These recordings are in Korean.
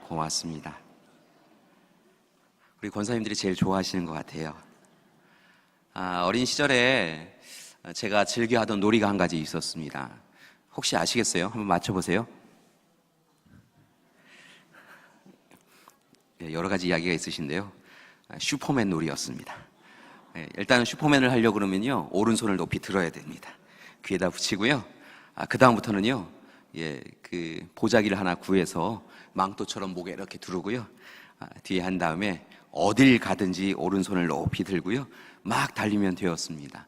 고맙습니다. 우리 권사님들이 제일 좋아하시는 것 같아요. 어린 시절에 제가 즐겨하던 놀이가 한 가지 있었습니다. 혹시 아시겠어요? 한번 맞춰보세요. 여러 가지 이야기가 있으신데요. 슈퍼맨 놀이였습니다. 일단은 슈퍼맨을 하려고 그러면요, 오른손을 높이 들어야 됩니다. 귀에다 붙이고요. 그 다음부터는요, 그 보자기를 하나 구해서 망토처럼 목에 이렇게 두르고요. 뒤에 한 다음에 어딜 가든지 오른손을 높이 들고요. 막 달리면 되었습니다.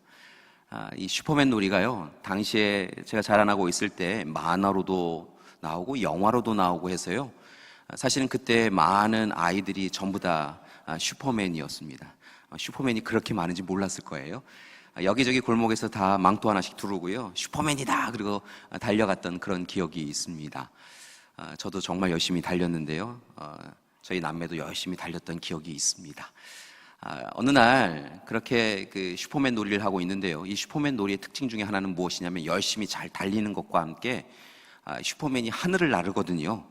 이 슈퍼맨 놀이가요, 당시에 제가 자라나고 있을 때 만화로도 나오고 영화로도 나오고 해서요. 사실은 그때 많은 아이들이 전부 다 슈퍼맨이었습니다. 슈퍼맨이 그렇게 많은지 몰랐을 거예요. 여기저기 골목에서 다 망토 하나씩 두르고요, 슈퍼맨이다 그리고 달려갔던 그런 기억이 있습니다. 저도 정말 열심히 달렸는데요, 저희 남매도 열심히 달렸던 기억이 있습니다. 어느 날 그렇게 그 슈퍼맨 놀이를 하고 있는데요, 이 슈퍼맨 놀이의 특징 중에 하나는 무엇이냐면 열심히 잘 달리는 것과 함께 슈퍼맨이 하늘을 나르거든요.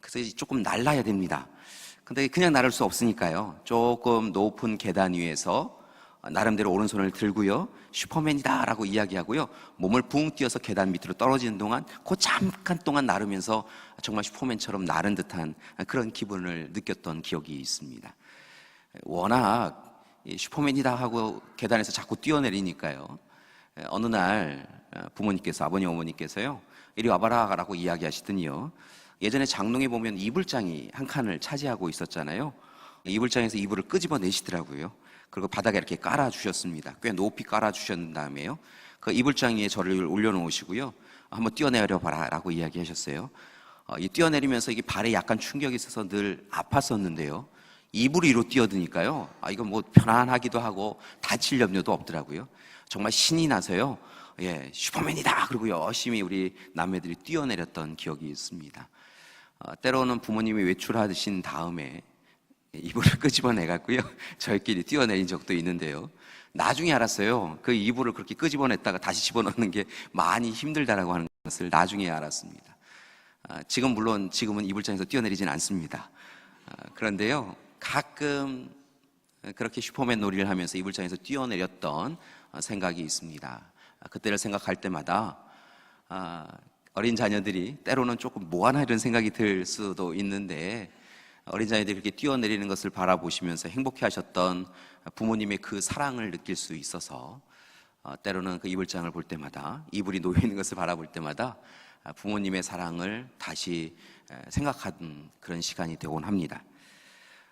그래서 조금 날라야 됩니다. 근데 그냥 나를 수 없으니까요, 조금 높은 계단 위에서 나름대로 오른손을 들고요, 슈퍼맨이다 라고 이야기하고요, 몸을 붕 띄어서 계단 밑으로 떨어지는 동안 그 잠깐 동안 나르면서 정말 슈퍼맨처럼 나른 듯한 그런 기분을 느꼈던 기억이 있습니다. 워낙 슈퍼맨이다 하고 계단에서 자꾸 뛰어내리니까요, 어느 날 부모님께서, 아버님 어머니께서요, 이리 와봐라 라고 이야기하시더니요, 예전에 장롱에 보면 이불장이 한 칸을 차지하고 있었잖아요. 이불장에서 이불을 끄집어 내시더라고요. 그리고 바닥에 이렇게 깔아주셨습니다. 꽤 높이 깔아주셨는 다음에요, 그 이불장 위에 저를 올려놓으시고요, 한번 뛰어내려 봐라 라고 이야기하셨어요. 이 뛰어내리면서 이게 발에 약간 충격이 있어서 늘 아팠었는데요, 이불 위로 뛰어드니까요, 이건 뭐 편안하기도 하고 다칠 염려도 없더라고요. 정말 신이 나서요, 슈퍼맨이다 그리고 열심히 우리 남매들이 뛰어내렸던 기억이 있습니다. 때로는 부모님이 외출하신 다음에 이불을 끄집어내갖고요, 저희끼리 뛰어내린 적도 있는데요, 나중에 알았어요. 그 이불을 그렇게 끄집어냈다가 다시 집어넣는 게 많이 힘들다라고 하는 것을 나중에 알았습니다. 지금은 이불장에서 뛰어내리진 않습니다. 그런데요, 가끔 그렇게 슈퍼맨 놀이를 하면서 이불장에서 뛰어내렸던 생각이 있습니다. 그때를 생각할 때마다 어린 자녀들이 때로는 조금 뭐하나 이런 생각이 들 수도 있는데, 어린 자녀들이 그렇게 뛰어내리는 것을 바라보시면서 행복해하셨던 부모님의 그 사랑을 느낄 수 있어서, 때로는 그 이불장을 볼 때마다, 이불이 놓여있는 것을 바라볼 때마다 부모님의 사랑을 다시 생각하는 그런 시간이 되곤 합니다.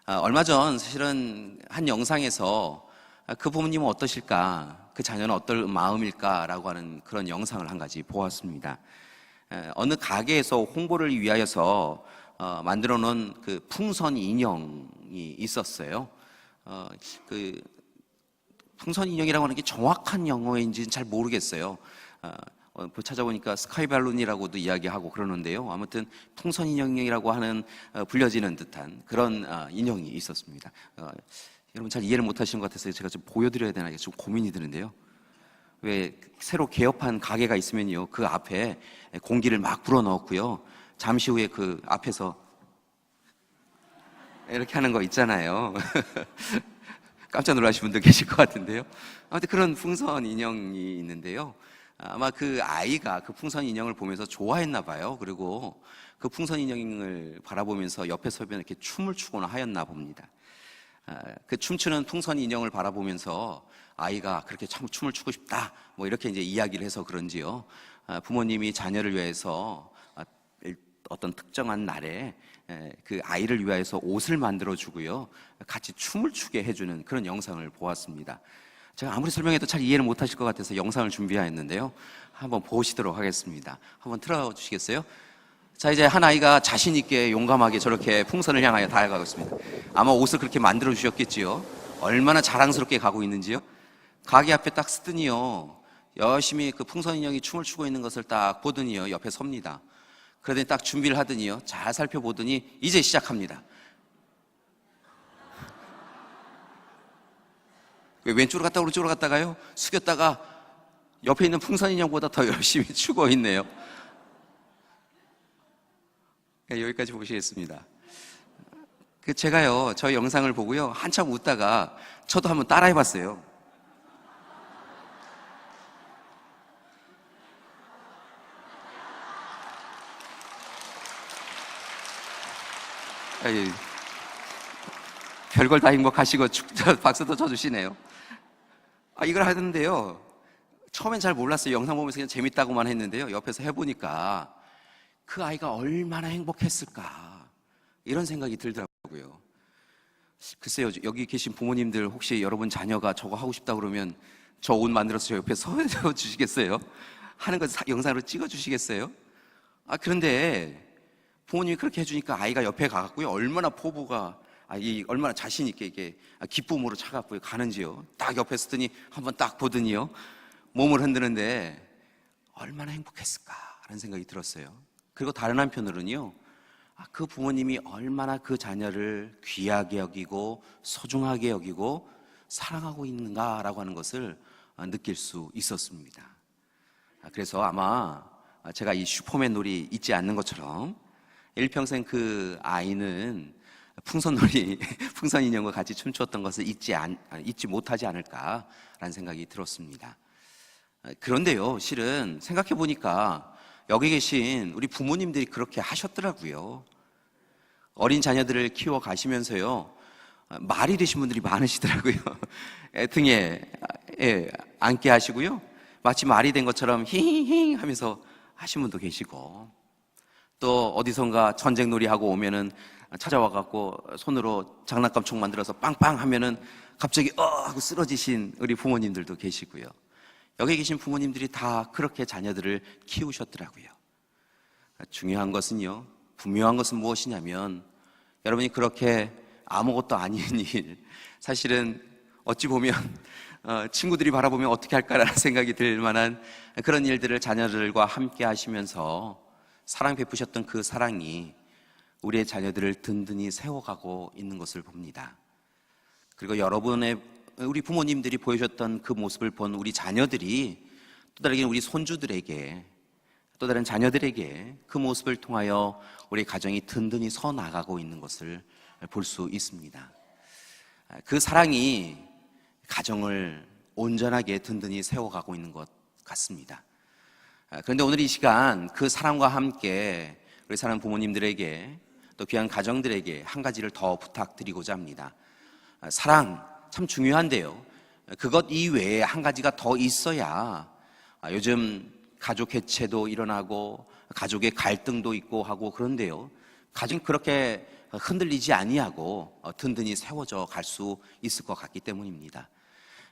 얼마 전 사실은 한 영상에서 그 부모님은 어떠실까, 그 자녀는 어떨 마음일까라고 하는 그런 영상을 한 가지 보았습니다. 어느 가게에서 홍보를 위하여서 만들어 놓은 그 풍선 인형이 있었어요. 그 풍선 인형이라고 하는 게 정확한 영어인지는 잘 모르겠어요. 찾아보니까 스카이발룬이라고도 이야기하고 그러는데요, 아무튼 풍선 인형이라고 하는 불려지는 듯한 그런 인형이 있었습니다. 여러분 잘 이해를 못하시는 것 같아서 제가 좀 보여드려야 되나 좀 고민이 드는데요, 왜 새로 개업한 가게가 있으면요, 그 앞에 공기를 막 불어넣고요, 잠시 후에 그 앞에서 이렇게 하는 거 있잖아요. 깜짝 놀라신 분들 계실 것 같은데요. 아무튼 그런 풍선 인형이 있는데요, 아마 그 아이가 그 풍선 인형을 보면서 좋아했나 봐요. 그리고 그 풍선 인형을 바라보면서 옆에 서면 이렇게 춤을 추거나 하였나 봅니다. 그 춤추는 풍선 인형을 바라보면서 아이가 그렇게 참 춤을 추고 싶다, 뭐 이렇게 이제 이야기를 해서 그런지요, 부모님이 자녀를 위해서 어떤 특정한 날에 그 아이를 위해서 옷을 만들어 주고요, 같이 춤을 추게 해주는 그런 영상을 보았습니다. 제가 아무리 설명해도 잘 이해를 못 하실 것 같아서 영상을 준비하였는데요, 한번 보시도록 하겠습니다. 한번 틀어주시겠어요? 자, 이제 한 아이가 자신 있게 용감하게 저렇게 풍선을 향하여 다가가고 있습니다. 아마 옷을 그렇게 만들어 주셨겠지요. 얼마나 자랑스럽게 가고 있는지요. 가게 앞에 딱 쓰더니요, 열심히 그 풍선 인형이 춤을 추고 있는 것을 딱 보더니요, 옆에 섭니다. 그러더니 딱 준비를 하더니요, 잘 살펴보더니 이제 시작합니다. 왼쪽으로 갔다가 오른쪽으로 갔다가요, 숙였다가 옆에 있는 풍선 인형보다 더 열심히 추고 있네요. 여기까지 보시겠습니다. 제가요, 저 영상을 보고요, 한참 웃다가 저도 한번 따라해봤어요. 아이, 별걸 다 행복하시고 박수도 쳐주시네요. 이걸 하는데요, 처음엔 잘 몰랐어요. 영상 보면서 그냥 재밌다고만 했는데요, 옆에서 해보니까 그 아이가 얼마나 행복했을까, 이런 생각이 들더라고요. 글쎄요, 여기 계신 부모님들 혹시 여러분 자녀가 저거 하고 싶다 그러면 저 옷 만들어서 저 옆에 서 주시겠어요? 하는 거 영상으로 찍어 주시겠어요? 그런데 부모님이 그렇게 해주니까 아이가 옆에 가갖고요, 얼마나 포부가, 얼마나 자신 있게 이게 기쁨으로 차갖고요 가는지요. 딱 옆에 서더니 한번 딱 보더니요, 몸을 흔드는데 얼마나 행복했을까 하는 생각이 들었어요. 그리고 다른 한편으로는요, 그 부모님이 얼마나 그 자녀를 귀하게 여기고 소중하게 여기고 사랑하고 있는가라고 하는 것을 느낄 수 있었습니다. 그래서 아마 제가 이 슈퍼맨 놀이 잊지 않는 것처럼 일평생 그 아이는 풍선놀이, 풍선 인형과 같이 춤추었던 것을 잊지 못하지 않을까라는 생각이 들었습니다. 그런데요, 실은 생각해 보니까 여기 계신 우리 부모님들이 그렇게 하셨더라고요. 어린 자녀들을 키워 가시면서요, 말이 되신 분들이 많으시더라고요. 등에 앉게 하시고요, 마치 말이 된 것처럼 힝힝 하면서 하신 분도 계시고, 또 어디선가 전쟁놀이 하고 오면은 찾아와 갖고 손으로 장난감 총 만들어서 빵빵 하면은 갑자기 하고 쓰러지신 우리 부모님들도 계시고요. 여기 계신 부모님들이 다 그렇게 자녀들을 키우셨더라고요. 중요한 것은요, 분명한 것은 무엇이냐면, 여러분이 그렇게 아무것도 아닌 일, 사실은 어찌 보면 친구들이 바라보면 어떻게 할까라는 생각이 들 만한 그런 일들을 자녀들과 함께 하시면서 사랑 베푸셨던 그 사랑이 우리의 자녀들을 든든히 세워가고 있는 것을 봅니다. 그리고 우리 부모님들이 보여줬던 그 모습을 본 우리 자녀들이 또 다르게 우리 손주들에게, 또 다른 자녀들에게 그 모습을 통하여 우리 가정이 든든히 서 나가고 있는 것을 볼 수 있습니다. 그 사랑이 가정을 온전하게 든든히 세워가고 있는 것 같습니다. 그런데 오늘 이 시간 그 사랑과 함께 우리 사랑하는 부모님들에게, 또 귀한 가정들에게 한 가지를 더 부탁드리고자 합니다. 사랑 참 중요한데요, 그것 이외에 한 가지가 더 있어야 요즘 가족 해체도 일어나고 가족의 갈등도 있고 하고 그런데요, 가정이 그렇게 흔들리지 아니하고 든든히 세워져 갈 수 있을 것 같기 때문입니다.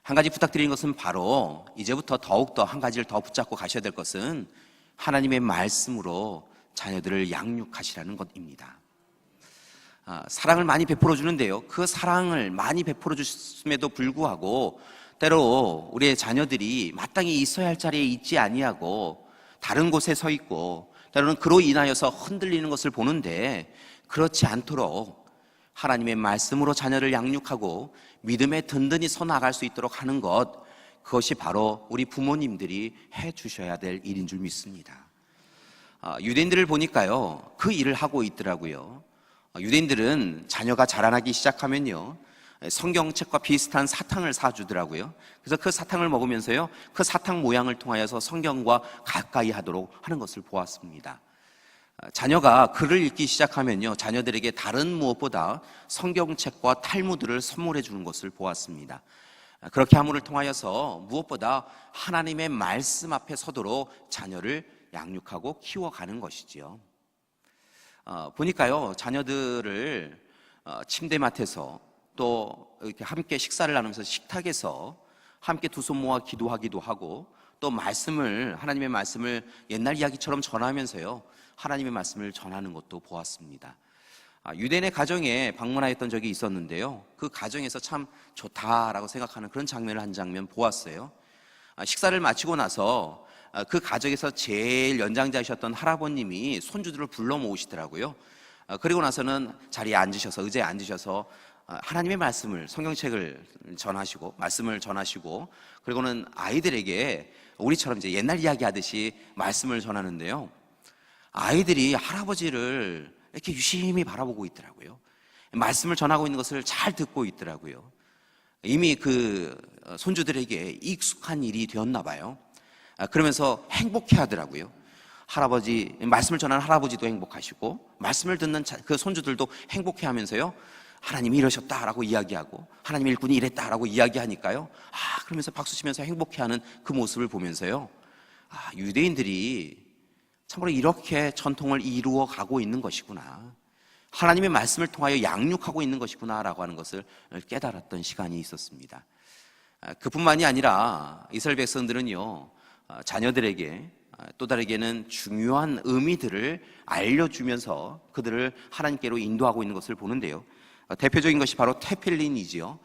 한 가지 부탁드리는 것은 바로 이제부터 더욱더 한 가지를 더 붙잡고 가셔야 될 것은 하나님의 말씀으로 자녀들을 양육하시라는 것입니다. 사랑을 많이 베풀어 주는데요, 그 사랑을 많이 베풀어 주심에도 불구하고 때로 우리의 자녀들이 마땅히 있어야 할 자리에 있지 아니하고 다른 곳에 서 있고, 때로는 그로 인하여서 흔들리는 것을 보는데, 그렇지 않도록 하나님의 말씀으로 자녀를 양육하고 믿음에 든든히 서 나갈 수 있도록 하는 것, 그것이 바로 우리 부모님들이 해 주셔야 될 일인 줄 믿습니다. 유대인들을 보니까요, 그 일을 하고 있더라고요. 유대인들은 자녀가 자라나기 시작하면요, 성경책과 비슷한 사탕을 사주더라고요. 그래서 그 사탕을 먹으면서요, 그 사탕 모양을 통하여서 성경과 가까이 하도록 하는 것을 보았습니다. 자녀가 글을 읽기 시작하면요, 자녀들에게 다른 무엇보다 성경책과 탈무드를 선물해 주는 것을 보았습니다. 그렇게 함을 통하여서 무엇보다 하나님의 말씀 앞에 서도록 자녀를 양육하고 키워가는 것이지요. 보니까요, 자녀들을 침대맡에서 또 이렇게 함께 식사를 나누면서 식탁에서 함께 두 손 모아 기도하기도 하고, 또 하나님의 말씀을 옛날 이야기처럼 전하면서요, 하나님의 말씀을 전하는 것도 보았습니다. 유대인의 가정에 방문하였던 적이 있었는데요, 그 가정에서 참 좋다라고 생각하는 그런 장면을 한 장면 보았어요. 식사를 마치고 나서 그 가족에서 제일 연장자이셨던 할아버님이 손주들을 불러 모으시더라고요. 그리고 나서는 자리에 앉으셔서, 의자에 앉으셔서 하나님의 말씀을, 성경책을 전하시고, 말씀을 전하시고, 그리고는 아이들에게 우리처럼 이제 옛날 이야기 하듯이 말씀을 전하는데요, 아이들이 할아버지를 이렇게 유심히 바라보고 있더라고요. 말씀을 전하고 있는 것을 잘 듣고 있더라고요. 이미 그 손주들에게 익숙한 일이 되었나 봐요. 그러면서 행복해 하더라고요. 할아버지, 말씀을 전하는 할아버지도 행복하시고 말씀을 듣는 그 손주들도 행복해 하면서요, 하나님이 이러셨다라고 이야기하고 하나님 일꾼이 이랬다라고 이야기하니까요, 그러면서 박수치면서 행복해하는 그 모습을 보면서요, 유대인들이 참으로 이렇게 전통을 이루어 가고 있는 것이구나, 하나님의 말씀을 통하여 양육하고 있는 것이구나라고 하는 것을 깨달았던 시간이 있었습니다. 그뿐만이 아니라 이스라엘 백성들은요, 자녀들에게 또 다르게는 중요한 의미들을 알려주면서 그들을 하나님께로 인도하고 있는 것을 보는데요, 대표적인 것이 바로 테필린이지요.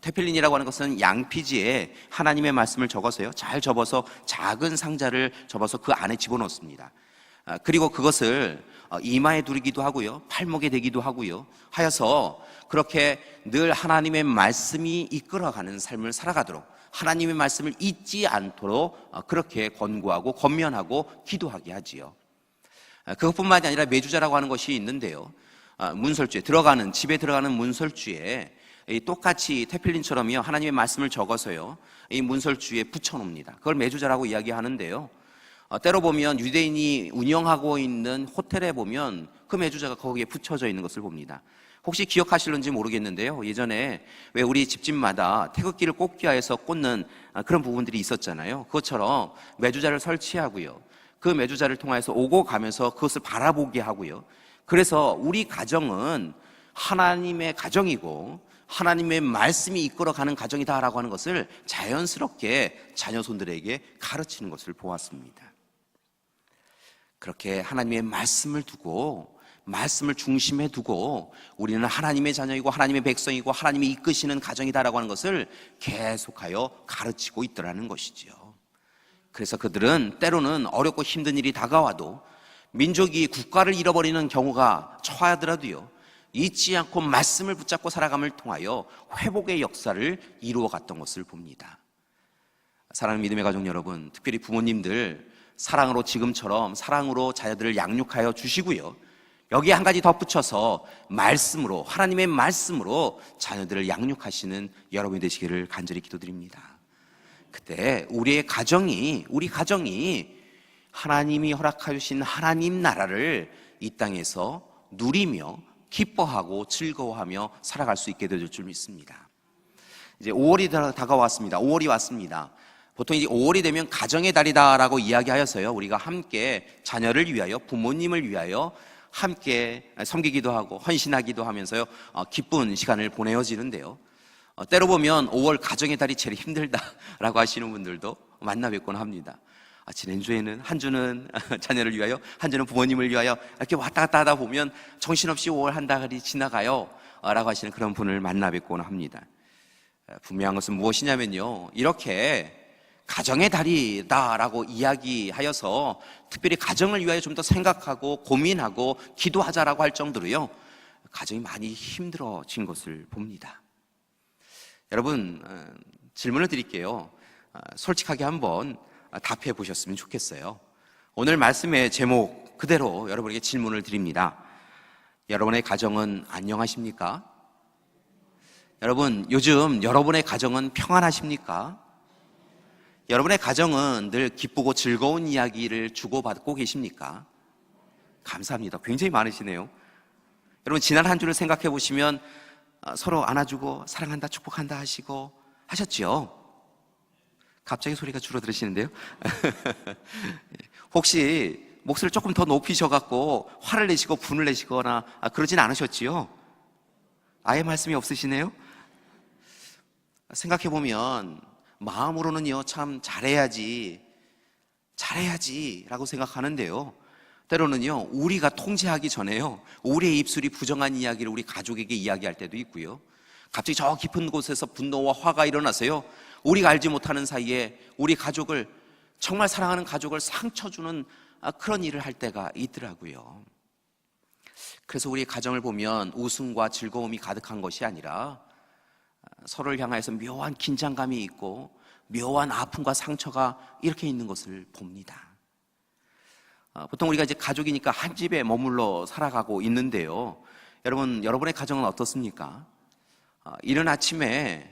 테필린이라고 하는 것은 양피지에 하나님의 말씀을 적어서요, 잘 접어서 작은 상자를 접어서 그 안에 집어넣습니다. 그리고 그것을 이마에 두르기도 하고요, 팔목에 대기도 하고요 하여서 그렇게 늘 하나님의 말씀이 이끌어가는 삶을 살아가도록, 하나님의 말씀을 잊지 않도록 그렇게 권고하고 권면하고 기도하게 하지요. 그것뿐만이 아니라 메주자라고 하는 것이 있는데요, 문설주에 들어가는, 집에 들어가는 문설주에 똑같이 테필린처럼요, 하나님의 말씀을 적어서요, 이 문설주에 붙여놓습니다. 그걸 메주자라고 이야기하는데요, 때로 보면 유대인이 운영하고 있는 호텔에 보면 그 메주자가 거기에 붙여져 있는 것을 봅니다. 혹시 기억하실는지 모르겠는데요, 예전에 왜 우리 집집마다 태극기를 꽂기위해서 꽂는 그런 부분들이 있었잖아요. 그것처럼 메주자를 설치하고요, 그 메주자를 통해서 오고 가면서 그것을 바라보게 하고요, 그래서 우리 가정은 하나님의 가정이고 하나님의 말씀이 이끌어가는 가정이다라고 하는 것을 자연스럽게 자녀손들에게 가르치는 것을 보았습니다. 그렇게 하나님의 말씀을 두고, 말씀을 중심에 두고 우리는 하나님의 자녀이고 하나님의 백성이고 하나님이 이끄시는 가정이다라고 하는 것을 계속하여 가르치고 있더라는 것이지요. 그래서 그들은 때로는 어렵고 힘든 일이 다가와도, 민족이 국가를 잃어버리는 경우가 처하더라도요, 잊지 않고 말씀을 붙잡고 살아감을 통하여 회복의 역사를 이루어 갔던 것을 봅니다. 사랑하는 믿음의 가족 여러분, 특별히 부모님들, 사랑으로, 지금처럼 사랑으로 자녀들을 양육하여 주시고요, 여기에 한 가지 덧붙여서 말씀으로, 하나님의 말씀으로 자녀들을 양육하시는 여러분이 되시기를 간절히 기도드립니다. 그때 우리 가정이 하나님이 허락하여 주신 하나님 나라를 이 땅에서 누리며 기뻐하고 즐거워하며 살아갈 수 있게 될 줄 믿습니다. 이제 5월이 다가왔습니다. 5월이 왔습니다. 보통 이제 5월이 되면 가정의 달이다라고 이야기하여서요, 우리가 함께 자녀를 위하여, 부모님을 위하여 함께 섬기기도 하고 헌신하기도 하면서요, 기쁜 시간을 보내어지는데요, 때로 보면 5월 가정의 달이 제일 힘들다라고 하시는 분들도 만나 뵙곤 합니다. 지난주에는 한 주는 자녀를 위하여, 한 주는 부모님을 위하여 이렇게 왔다 갔다 하다 보면 정신없이 5월 한 달이 지나가요 라고 하시는 그런 분을 만나 뵙곤 합니다. 분명한 것은 무엇이냐면요, 이렇게 가정의 달이다라고 이야기하여서 특별히 가정을 위하여 좀 더 생각하고 고민하고 기도하자라고 할 정도로요, 가정이 많이 힘들어진 것을 봅니다. 여러분, 질문을 드릴게요. 솔직하게 한번 답해 보셨으면 좋겠어요. 오늘 말씀의 제목 그대로 여러분에게 질문을 드립니다. 여러분의 가정은 안녕하십니까? 여러분, 요즘 여러분의 가정은 평안하십니까? 여러분의 가정은 늘 기쁘고 즐거운 이야기를 주고받고 계십니까? 감사합니다. 굉장히 많으시네요. 여러분, 지난 한 주를 생각해 보시면 서로 안아주고 사랑한다, 축복한다 하시고 하셨죠? 갑자기 소리가 줄어들으시는데요? 혹시 목소리를 조금 더 높이셔갖고 화를 내시고 분을 내시거나 그러진 않으셨지요? 아예 말씀이 없으시네요? 생각해보면 마음으로는요, 참 잘해야지 라고 생각하는데요, 때로는요, 우리가 통제하기 전에요, 우리의 입술이 부정한 이야기를 우리 가족에게 이야기할 때도 있고요, 갑자기 저 깊은 곳에서 분노와 화가 일어나서요, 우리가 알지 못하는 사이에 우리 가족을, 정말 사랑하는 가족을 상처 주는 그런 일을 할 때가 있더라고요. 그래서 우리 가정을 보면 웃음과 즐거움이 가득한 것이 아니라 서로를 향해서 묘한 긴장감이 있고 묘한 아픔과 상처가 이렇게 있는 것을 봅니다. 보통 우리가 이제 가족이니까 한 집에 머물러 살아가고 있는데요, 여러분, 여러분의 가정은 어떻습니까? 이른 아침에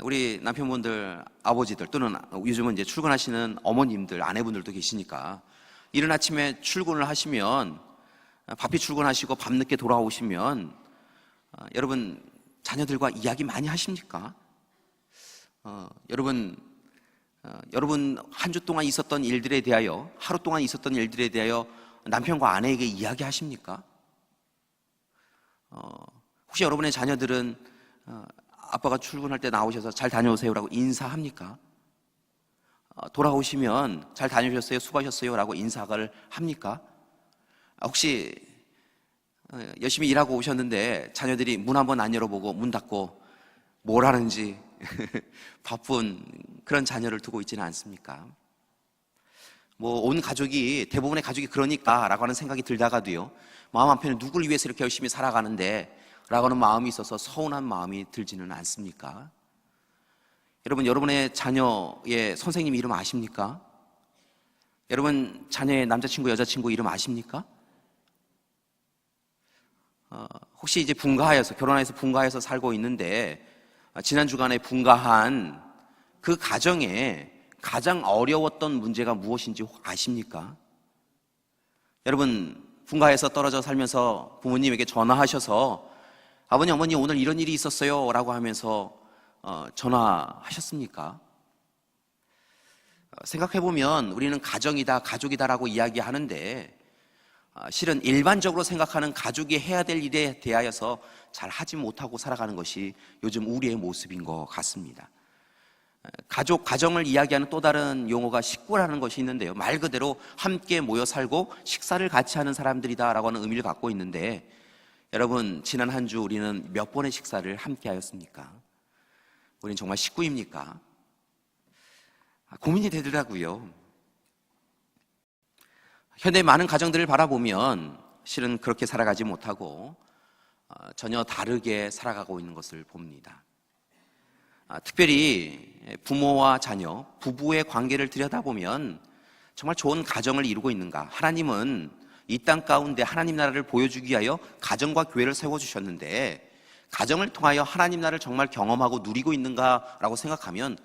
우리 남편분들, 아버지들 또는 요즘은 이제 출근하시는 어머님들, 아내분들도 계시니까 이른 아침에 출근을 하시면 바삐 출근하시고 밤늦게 돌아오시면 여러분 자녀들과 이야기 많이 하십니까? 여러분 한 주 동안 있었던 일들에 대하여, 하루 동안 있었던 일들에 대하여 남편과 아내에게 이야기하십니까? 혹시 여러분의 자녀들은 아빠가 출근할 때 나오셔서 잘 다녀오세요라고 인사합니까? 돌아오시면 잘 다녀오셨어요? 수고하셨어요? 라고 인사를 합니까? 혹시 열심히 일하고 오셨는데 자녀들이 문 한번 안 열어보고 문 닫고 뭘 하는지 바쁜 그런 자녀를 두고 있지는 않습니까? 온 가족이, 대부분의 가족이 그러니까 라고 하는 생각이 들다가도요, 마음 한편에 누구를 위해서 이렇게 열심히 살아가는데 라고 하는 마음이 있어서 서운한 마음이 들지는 않습니까? 여러분, 여러분의 자녀의 선생님 이름 아십니까? 여러분 자녀의 남자친구, 여자친구 이름 아십니까? 혹시 이제 분가하여서, 결혼해서 분가해서 살고 있는데 지난 주간에 분가한 그 가정에 가장 어려웠던 문제가 무엇인지 아십니까? 여러분, 분가해서 떨어져 살면서 부모님에게 전화하셔서 아버님, 어머니 오늘 이런 일이 있었어요 라고 하면서 전화하셨습니까? 생각해보면 우리는 가정이다, 가족이다라고 이야기하는데 실은 일반적으로 생각하는 가족이 해야 될 일에 대하여서 잘 하지 못하고 살아가는 것이 요즘 우리의 모습인 것 같습니다. 가정을 이야기하는 또 다른 용어가 식구라는 것이 있는데요, 말 그대로 함께 모여 살고 식사를 같이 하는 사람들이다라고 하는 의미를 갖고 있는데, 여러분 지난 한 주 우리는 몇 번의 식사를 함께 하였습니까? 우리는 정말 식구입니까? 고민이 되더라고요. 현대 많은 가정들을 바라보면 실은 그렇게 살아가지 못하고 전혀 다르게 살아가고 있는 것을 봅니다. 특별히 부모와 자녀, 부부의 관계를 들여다보면 정말 좋은 가정을 이루고 있는가? 하나님은 이 땅 가운데 하나님 나라를 보여주기 위하여 가정과 교회를 세워주셨는데 가정을 통하여 하나님 나라를 정말 경험하고 누리고 있는가라고 생각하면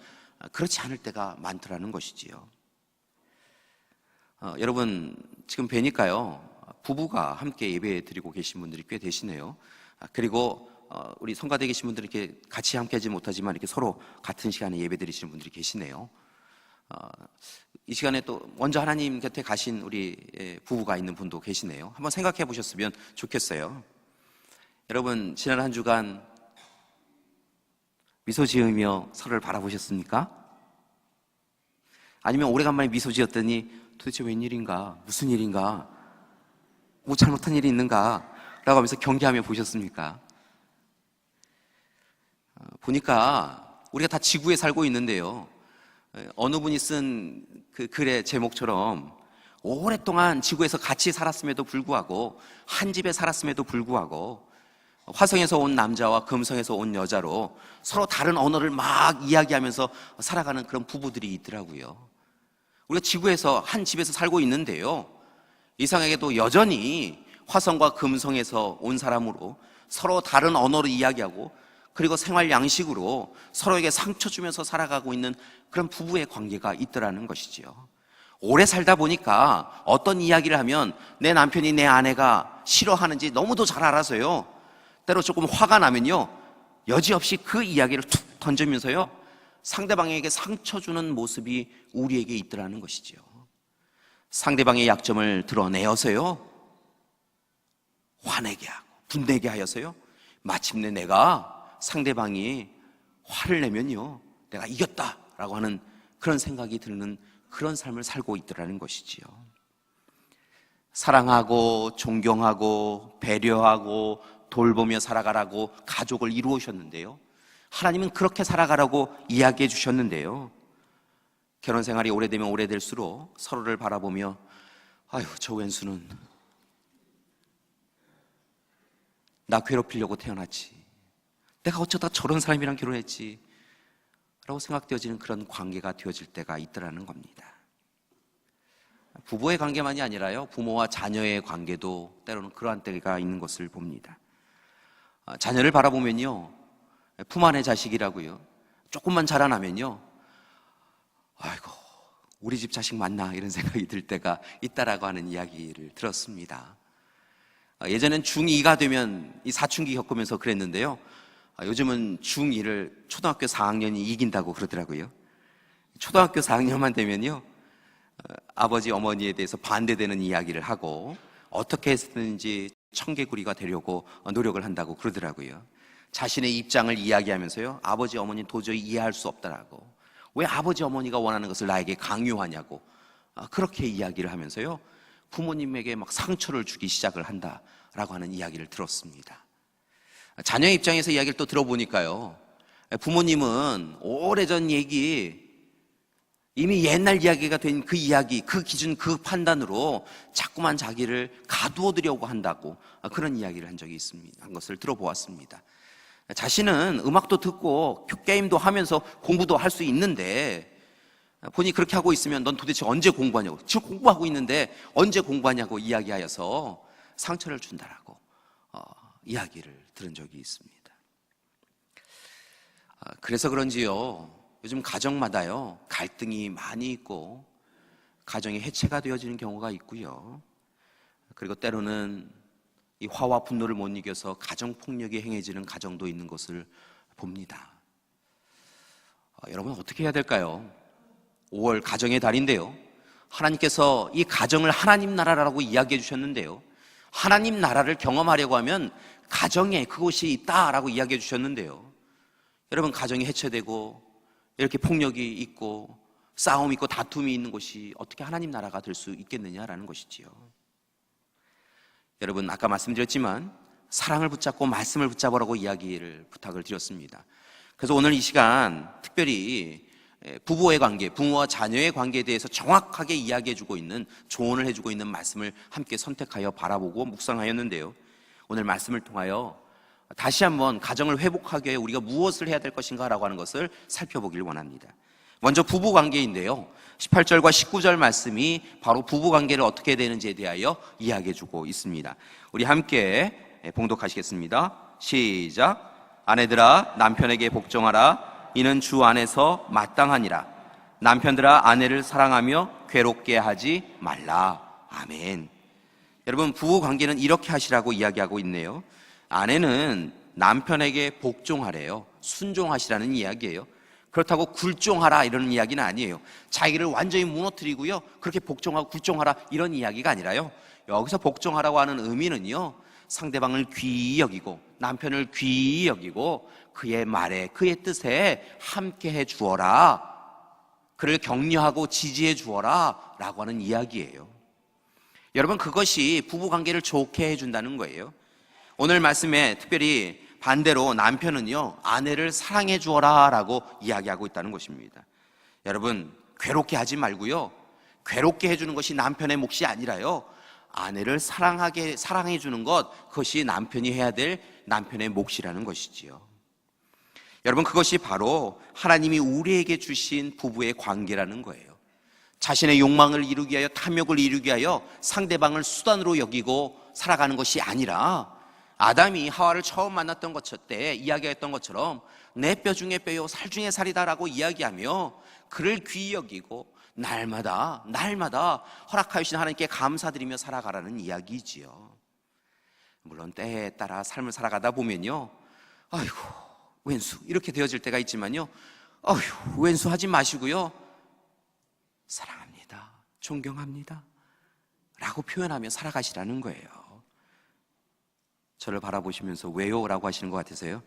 그렇지 않을 때가 많더라는 것이지요. 여러분 지금 뵈니까요, 부부가 함께 예배 드리고 계신 분들이 꽤 되시네요. 그리고 우리 성가대에 계신 분들이 이렇게 같이 함께 하지 못하지만 이렇게 서로 같은 시간에 예배 드리시는 분들이 계시네요. 이 시간에 또 먼저 하나님 곁에 가신 우리 부부가 있는 분도 계시네요. 한번 생각해 보셨으면 좋겠어요. 여러분 지난 한 주간 미소 지으며 서로를 바라보셨습니까? 아니면 오래간만에 미소 지었더니 도대체 웬일인가? 무슨 일인가? 뭐 잘못한 일이 있는가? 라고 하면서 경계하며 보셨습니까? 보니까 우리가 다 지구에 살고 있는데요, 어느 분이 쓴 그 글의 제목처럼 오랫동안 지구에서 같이 살았음에도 불구하고, 한 집에 살았음에도 불구하고 화성에서 온 남자와 금성에서 온 여자로 서로 다른 언어를 막 이야기하면서 살아가는 그런 부부들이 있더라고요. 우리가 지구에서 한 집에서 살고 있는데요, 이상하게도 여전히 화성과 금성에서 온 사람으로 서로 다른 언어로 이야기하고, 그리고 생활 양식으로 서로에게 상처 주면서 살아가고 있는 그런 부부의 관계가 있더라는 것이지요. 오래 살다 보니까 어떤 이야기를 하면 내 남편이 내 아내가 싫어하는지 너무도 잘 알아서요, 때로 조금 화가 나면요, 여지없이 그 이야기를 툭 던지면서요, 상대방에게 상처 주는 모습이 우리에게 있더라는 것이지요. 상대방의 약점을 드러내어서요, 화내게 하고 분내게 하여서요, 마침내 내가 상대방이 화를 내면요, 내가 이겼다라고 하는 그런 생각이 드는 그런 삶을 살고 있더라는 것이지요. 사랑하고 존경하고 배려하고 돌보며 살아가라고 가족을 이루으셨는데요, 하나님은 그렇게 살아가라고 이야기해 주셨는데요, 결혼 생활이 오래되면 오래될수록 서로를 바라보며 아유, 저 왼수는 나 괴롭히려고 태어났지, 내가 어쩌다 저런 사람이랑 결혼했지 라고 생각되어지는 그런 관계가 되어질 때가 있더라는 겁니다. 부부의 관계만이 아니라요, 부모와 자녀의 관계도 때로는 그러한 때가 있는 것을 봅니다. 자녀를 바라보면요, 품 안의 자식이라고요. 조금만 자라나면요, 아이고, 우리 집 자식 맞나 이런 생각이 들 때가 있다라고 하는 이야기를 들었습니다. 예전엔 중2가 되면 이 사춘기 겪으면서 그랬는데요, 요즘은 중2를 초등학교 4학년이 이긴다고 그러더라고요. 초등학교 4학년만 되면요, 아버지 어머니에 대해서 반대되는 이야기를 하고 어떻게 해서든지 청개구리가 되려고 노력을 한다고 그러더라고요. 자신의 입장을 이야기하면서요, 아버지 어머니 도저히 이해할 수 없다라고, 왜 아버지 어머니가 원하는 것을 나에게 강요하냐고, 그렇게 이야기를 하면서요, 부모님에게 막 상처를 주기 시작을 한다라고 하는 이야기를 들었습니다. 자녀의 입장에서 이야기를 또 들어보니까요, 부모님은 오래전 얘기, 이미 옛날 이야기가 된 그 이야기, 그 기준, 그 판단으로 자꾸만 자기를 가두어두려고 한다고, 그런 이야기를 한 적이 있습니다. 한 것을 들어보았습니다. 자신은 음악도 듣고 게임도 하면서 공부도 할 수 있는데, 본인이 그렇게 하고 있으면 넌 도대체 언제 공부하냐고, 지금 공부하고 있는데 언제 공부하냐고 이야기하여서 상처를 준다라고 이야기를 들은 적이 있습니다. 그래서 그런지요, 요즘 가정마다요, 갈등이 많이 있고 가정이 해체가 되어지는 경우가 있고요, 그리고 때로는 이 화와 분노를 못 이겨서 가정폭력이 행해지는 가정도 있는 것을 봅니다. 여러분, 어떻게 해야 될까요? 5월 가정의 달인데요, 하나님께서 이 가정을 하나님 나라라고 이야기해 주셨는데요, 하나님 나라를 경험하려고 하면 가정에 그곳이 있다라고 이야기해 주셨는데요, 여러분, 가정이 해체되고 이렇게 폭력이 있고 싸움이 있고 다툼이 있는 곳이 어떻게 하나님 나라가 될 수 있겠느냐라는 것이지요. 여러분, 아까 말씀드렸지만 사랑을 붙잡고 말씀을 붙잡으라고 이야기를 부탁을 드렸습니다. 그래서 오늘 이 시간 특별히 부부의 관계, 부모와 자녀의 관계에 대해서 정확하게 이야기해주고 있는, 조언을 해주고 있는 말씀을 함께 선택하여 바라보고 묵상하였는데요, 오늘 말씀을 통하여 다시 한번 가정을 회복하기 위해 우리가 무엇을 해야 될 것인가 라고 하는 것을 살펴보길 원합니다. 먼저 부부 관계인데요, 18절과 19절 말씀이 바로 부부 관계를 어떻게 해야 되는지에 대하여 이야기해주고 있습니다. 우리 함께 봉독하시겠습니다. 시작. 아내들아, 남편에게 복종하라. 이는 주 안에서 마땅하니라. 남편들아, 아내를 사랑하며 괴롭게 하지 말라. 아멘. 여러분, 부부 관계는 이렇게 하시라고 이야기하고 있네요. 아내는 남편에게 복종하래요. 순종하시라는 이야기예요. 그렇다고 굴종하라 이런 이야기는 아니에요. 자기를 완전히 무너뜨리고요, 그렇게 복종하고 굴종하라 이런 이야기가 아니라요, 여기서 복종하라고 하는 의미는요, 상대방을 귀히 여기고 남편을 귀히 여기고 그의 말에, 그의 뜻에 함께 해 주어라, 그를 격려하고 지지해 주어라 라고 하는 이야기예요. 여러분, 그것이 부부관계를 좋게 해준다는 거예요. 오늘 말씀에 특별히 반대로 남편은요, 아내를 사랑해 주어라 라고 이야기하고 있다는 것입니다. 여러분, 괴롭게 하지 말고요, 괴롭게 해주는 것이 남편의 몫이 아니라요, 아내를 사랑해 주는 것, 그것이 남편이 해야 될 남편의 몫이라는 것이지요. 여러분, 그것이 바로 하나님이 우리에게 주신 부부의 관계라는 거예요. 자신의 욕망을 이루기 위하여, 탐욕을 이루기 위하여 상대방을 수단으로 여기고 살아가는 것이 아니라, 아담이 하와를 처음 만났던 때 이야기했던 것처럼 내 뼈 중에 뼈요 살 중에 살이다라고 이야기하며 그를 귀히 여기고 날마다 허락하여 주신 하나님께 감사드리며 살아가라는 이야기지요. 물론 때에 따라 삶을 살아가다 보면요, 아이고 왼수 이렇게 되어질 때가 있지만요, 아이고 왼수 하지 마시고요, 사랑합니다, 존경합니다 라고 표현하며 살아가시라는 거예요. 저를 바라보시면서 왜요? 라고 하시는 것 같아서요,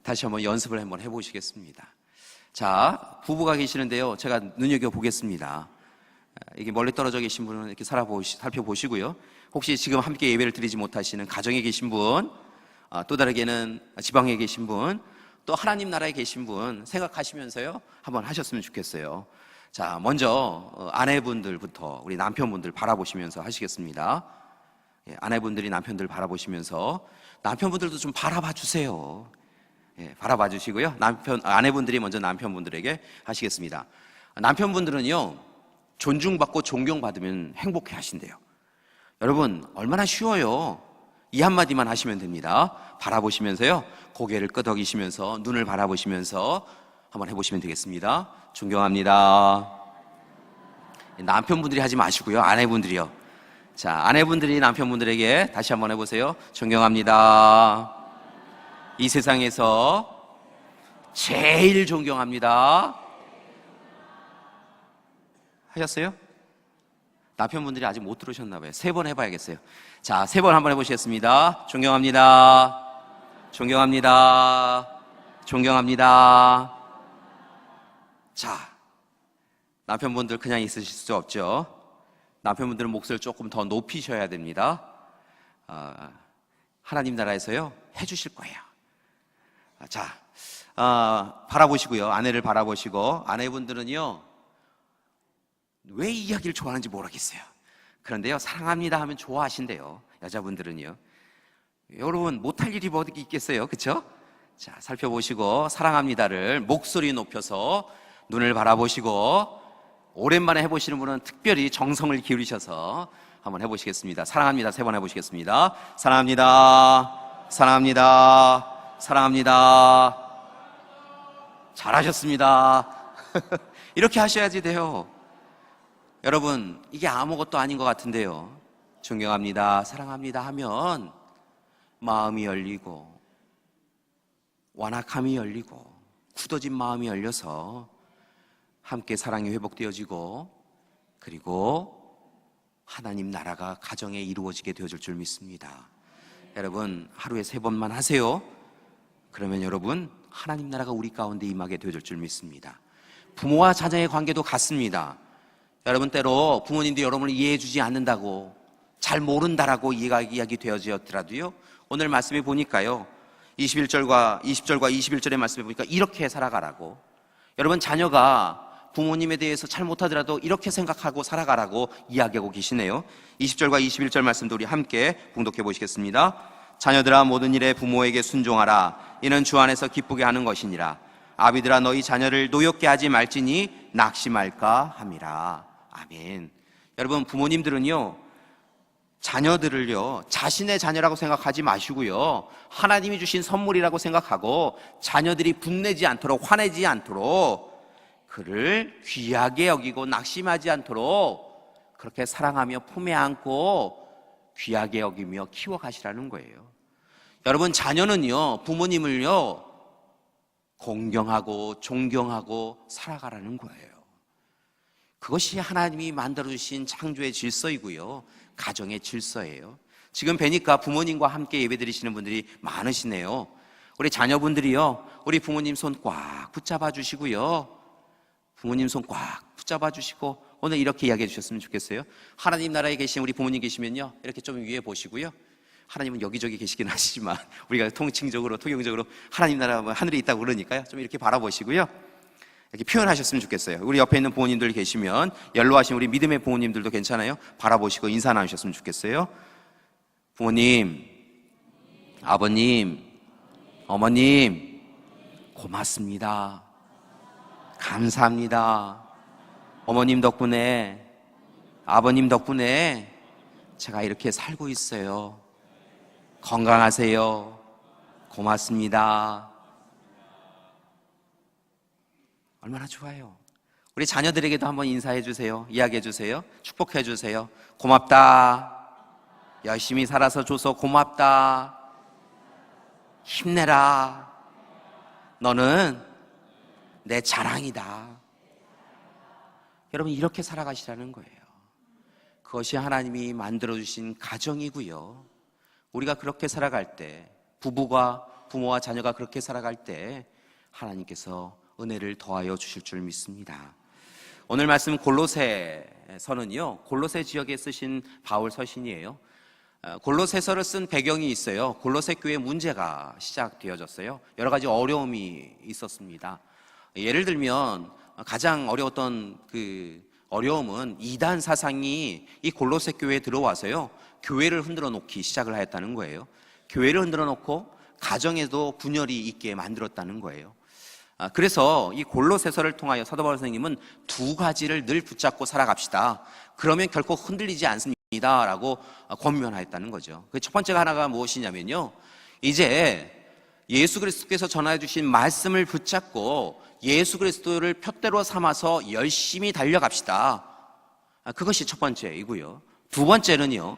다시 한번 연습을 한번 해보시겠습니다. 자, 부부가 계시는데요, 제가 눈여겨보겠습니다. 이게 멀리 떨어져 계신 분은 이렇게 살펴보시고요, 혹시 지금 함께 예배를 드리지 못하시는 가정에 계신 분, 또 다르게는 지방에 계신 분, 또 하나님 나라에 계신 분 생각하시면서요 한번 하셨으면 좋겠어요. 자, 먼저 아내분들부터 우리 남편분들 바라보시면서 하시겠습니다. 아내분들이 남편들 바라보시면서, 남편분들도 좀 바라봐 주세요. 바라봐 주시고요, 아내분들이 먼저 남편분들에게 하시겠습니다. 남편분들은요, 존중받고 존경받으면 행복해 하신대요. 여러분, 얼마나 쉬워요. 이 한마디만 하시면 됩니다. 바라보시면서요, 고개를 끄덕이시면서 눈을 바라보시면서 한번 해보시면 되겠습니다. 존경합니다. 남편분들이 하지 마시고요, 아내분들이요. 자, 아내분들이 남편분들에게 다시 한번 해보세요. 존경합니다. 이 세상에서 제일 존경합니다. 하셨어요? 남편분들이 아직 못 들으셨나 봐요. 3번 해봐야겠어요. 자, 3번 한번 해보시겠습니다. 존경합니다. 존경합니다. 존경합니다. 자, 남편분들 그냥 있으실 수 없죠. 남편분들은 목소리를 조금 더 높이셔야 됩니다. 하나님 나라에서요, 해주실 거예요. 자, 바라보시고요. 아내를 바라보시고, 아내분들은요, 왜 이 이야기를 좋아하는지 모르겠어요. 그런데요, 사랑합니다 하면 좋아하신대요. 여자분들은요. 여러분, 못할 일이 뭐 어디 있겠어요? 그쵸? 자, 살펴보시고, 사랑합니다를 목소리 높여서 눈을 바라보시고, 오랜만에 해보시는 분은 특별히 정성을 기울이셔서 한번 해보시겠습니다. 사랑합니다. 3번 해보시겠습니다. 사랑합니다. 사랑합니다. 사랑합니다. 잘하셨습니다. 이렇게 하셔야지 돼요. 여러분, 이게 아무것도 아닌 것 같은데요, 존경합니다, 사랑합니다 하면 마음이 열리고 완악함이 열리고 굳어진 마음이 열려서 함께 사랑이 회복되어지고, 그리고 하나님 나라가 가정에 이루어지게 되어질 줄 믿습니다. 여러분, 하루에 3번만 하세요. 그러면 여러분, 하나님 나라가 우리 가운데 임하게 되어질 줄 믿습니다. 부모와 자녀의 관계도 같습니다. 여러분, 때로 부모님도 여러분을 이해해 주지 않는다고, 잘 모른다라고 이야기 되어지었더라도요, 오늘 말씀에 보니까요, 20절과 21절의 말씀에 보니까 이렇게 살아가라고, 여러분 자녀가 부모님에 대해서 잘 못하더라도 이렇게 생각하고 살아가라고 이야기하고 계시네요. 20절과 21절 말씀도 우리 함께 봉독해 보시겠습니다. 자녀들아, 모든 일에 부모에게 순종하라. 이는 주 안에서 기쁘게 하는 것이니라. 아비들아, 너희 자녀를 노엽게 하지 말지니 낙심할까 함이라. 아멘. 여러분, 부모님들은요, 자녀들을요, 자신의 자녀라고 생각하지 마시고요, 하나님이 주신 선물이라고 생각하고 자녀들이 분내지 않도록, 화내지 않도록, 그를 귀하게 여기고 낙심하지 않도록 그렇게 사랑하며 품에 안고 귀하게 여기며 키워가시라는 거예요. 여러분, 자녀는요, 부모님을요, 공경하고 존경하고 살아가라는 거예요. 그것이 하나님이 만들어주신 창조의 질서이고요, 가정의 질서예요. 지금 뵈니까 부모님과 함께 예배드리시는 분들이 많으시네요. 우리 자녀분들이요, 우리 부모님 손 꽉 붙잡아 주시고요, 부모님 손 꽉 붙잡아 주시고 오늘 이렇게 이야기해 주셨으면 좋겠어요. 하나님 나라에 계신 우리 부모님 계시면요, 이렇게 좀 위에 보시고요, 하나님은 여기저기 계시긴 하시지만 우리가 통경적으로 하나님 나라 하늘에 있다고 그러니까요, 좀 이렇게 바라보시고요, 이렇게 표현하셨으면 좋겠어요. 우리 옆에 있는 부모님들 계시면, 연로하신 우리 믿음의 부모님들도 괜찮아요, 바라보시고 인사 나누셨으면 좋겠어요. 부모님, 아버님, 어머님, 고맙습니다. 감사합니다. 어머님 덕분에, 아버님 덕분에 제가 이렇게 살고 있어요. 건강하세요. 고맙습니다. 얼마나 좋아요. 우리 자녀들에게도 한번 인사해 주세요. 이야기해 주세요. 축복해 주세요. 고맙다. 열심히 살아서 줘서 고맙다. 힘내라. 너는 내 자랑이다. 여러분, 이렇게 살아가시라는 거예요. 그것이 하나님이 만들어주신 가정이고요, 우리가 그렇게 살아갈 때, 부모와 자녀가 그렇게 살아갈 때 하나님께서 은혜를 더하여 주실 줄 믿습니다. 오늘 말씀 골로새서는요, 골로새 지역에 쓰신 바울 서신이에요. 골로새서를 쓴 배경이 있어요. 골로새 교회 문제가 시작되어졌어요. 여러 가지 어려움이 있었습니다. 예를 들면 가장 어려웠던 그 어려움은 이단 사상이 이 골로새 교회에 들어와서요, 교회를 흔들어 놓기 시작을 하였다는 거예요. 교회를 흔들어 놓고 가정에도 분열이 있게 만들었다는 거예요. 그래서 이 골로새서를 통하여 사도 바울 선생님은 2가지를 늘 붙잡고 살아갑시다. 그러면 결코 흔들리지 않습니다. 이다라고 권면하였다는 거죠. 그 첫 번째가 하나가 무엇이냐면요, 이제 예수 그리스도께서 전하여 주신 말씀을 붙잡고 예수 그리스도를 푯대로 삼아서 열심히 달려갑시다. 그것이 첫 번째이고요. 두 번째는요,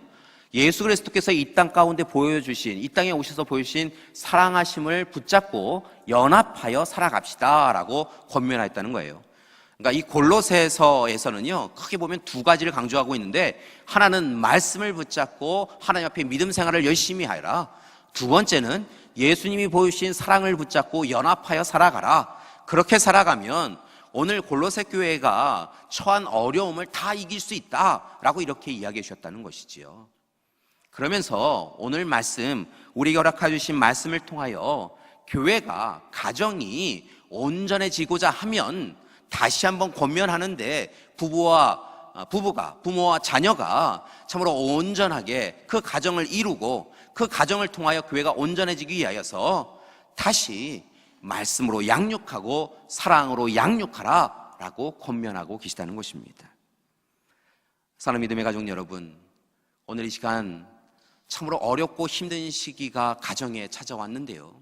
예수 그리스도께서 이 땅 가운데 보여주신, 이 땅에 오셔서 보여주신 사랑하심을 붙잡고 연합하여 살아갑시다라고 권면하였다는 거예요. 그러니까 이 골로새서에서는요, 크게 보면 두 가지를 강조하고 있는데, 하나는 말씀을 붙잡고 하나님 앞에 믿음 생활을 열심히 하여라. 두 번째는 예수님이 보여주신 사랑을 붙잡고 연합하여 살아가라. 그렇게 살아가면 오늘 골로새 교회가 처한 어려움을 다 이길 수 있다라고 이렇게 이야기해 주셨다는 것이지요. 그러면서 오늘 말씀, 우리에게 허락해 주신 말씀을 통하여 교회가, 가정이 온전해지고자 하면 다시 한번 권면하는데, 부모와 자녀가 참으로 온전하게 그 가정을 이루고 그 가정을 통하여 교회가 온전해지기 위하여서 다시 말씀으로 양육하고 사랑으로 양육하라 라고 권면하고 계시다는 것입니다. 사랑하는 믿음의 가족 여러분, 오늘 이 시간 참으로 어렵고 힘든 시기가 가정에 찾아왔는데요,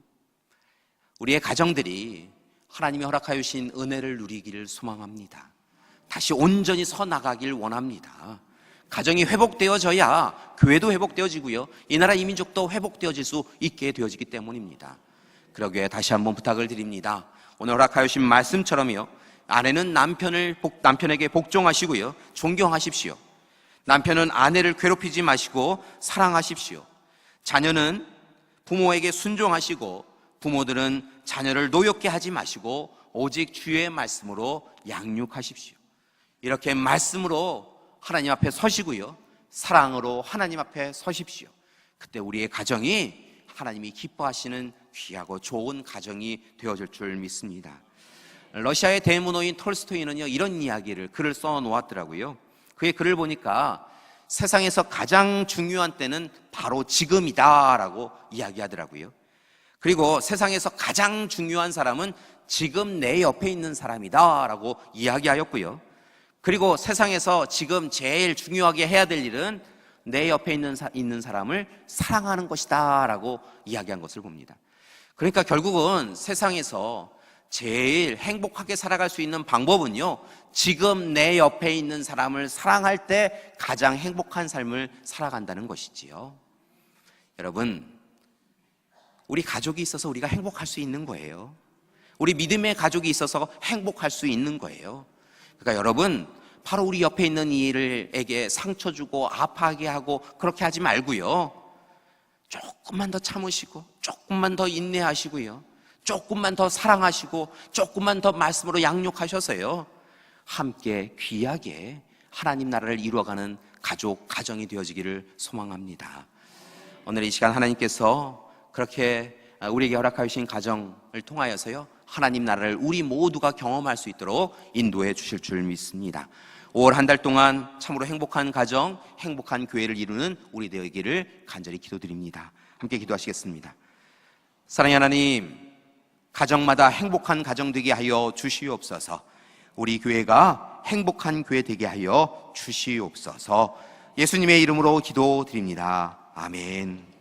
우리의 가정들이 하나님이 허락하여 주신 은혜를 누리기를 소망합니다. 다시 온전히 서 나가길 원합니다. 가정이 회복되어져야 교회도 회복되어지고요, 이 나라 이 민족도 회복되어질 수 있게 되어지기 때문입니다. 그러기에 다시 한번 부탁을 드립니다. 오늘 허락하여 주신 말씀처럼요, 아내는 남편에게 복종하시고요, 존경하십시오. 남편은 아내를 괴롭히지 마시고 사랑하십시오. 자녀는 부모에게 순종하시고, 부모들은 자녀를 노엽게 하지 마시고 오직 주의 말씀으로 양육하십시오. 이렇게 말씀으로 하나님 앞에 서시고요, 사랑으로 하나님 앞에 서십시오. 그때 우리의 가정이 하나님이 기뻐하시는 귀하고 좋은 가정이 되어질 줄 믿습니다. 러시아의 대문호인 톨스토이는요, 이런 글을 써 놓았더라고요. 그의 글을 보니까 세상에서 가장 중요한 때는 바로 지금이다라고 이야기하더라고요. 그리고 세상에서 가장 중요한 사람은 지금 내 옆에 있는 사람이다라고 이야기하였고요. 그리고 세상에서 지금 제일 중요하게 해야 될 일은 내 옆에 있는 사람을 사랑하는 것이다라고 이야기한 것을 봅니다. 그러니까 결국은 세상에서 제일 행복하게 살아갈 수 있는 방법은요, 지금 내 옆에 있는 사람을 사랑할 때 가장 행복한 삶을 살아간다는 것이지요. 여러분, 우리 가족이 있어서 우리가 행복할 수 있는 거예요. 우리 믿음의 가족이 있어서 행복할 수 있는 거예요. 그러니까 여러분, 바로 우리 옆에 있는 이에게 상처 주고 아파하게 하고 그렇게 하지 말고요, 조금만 더 참으시고 조금만 더 인내하시고요, 조금만 더 사랑하시고 조금만 더 말씀으로 양육하셔서요, 함께 귀하게 하나님 나라를 이루어가는 가정이 되어지기를 소망합니다. 오늘 이 시간 하나님께서 그렇게 우리에게 허락하여 주신 가정을 통하여서요, 하나님 나라를 우리 모두가 경험할 수 있도록 인도해 주실 줄 믿습니다. 5월 한 달 동안 참으로 행복한 가정, 행복한 교회를 이루는 우리 되기를 간절히 기도드립니다. 함께 기도하시겠습니다. 사랑의 하나님, 가정마다 행복한 가정 되게 하여 주시옵소서. 우리 교회가 행복한 교회 되게 하여 주시옵소서. 예수님의 이름으로 기도드립니다. 아멘.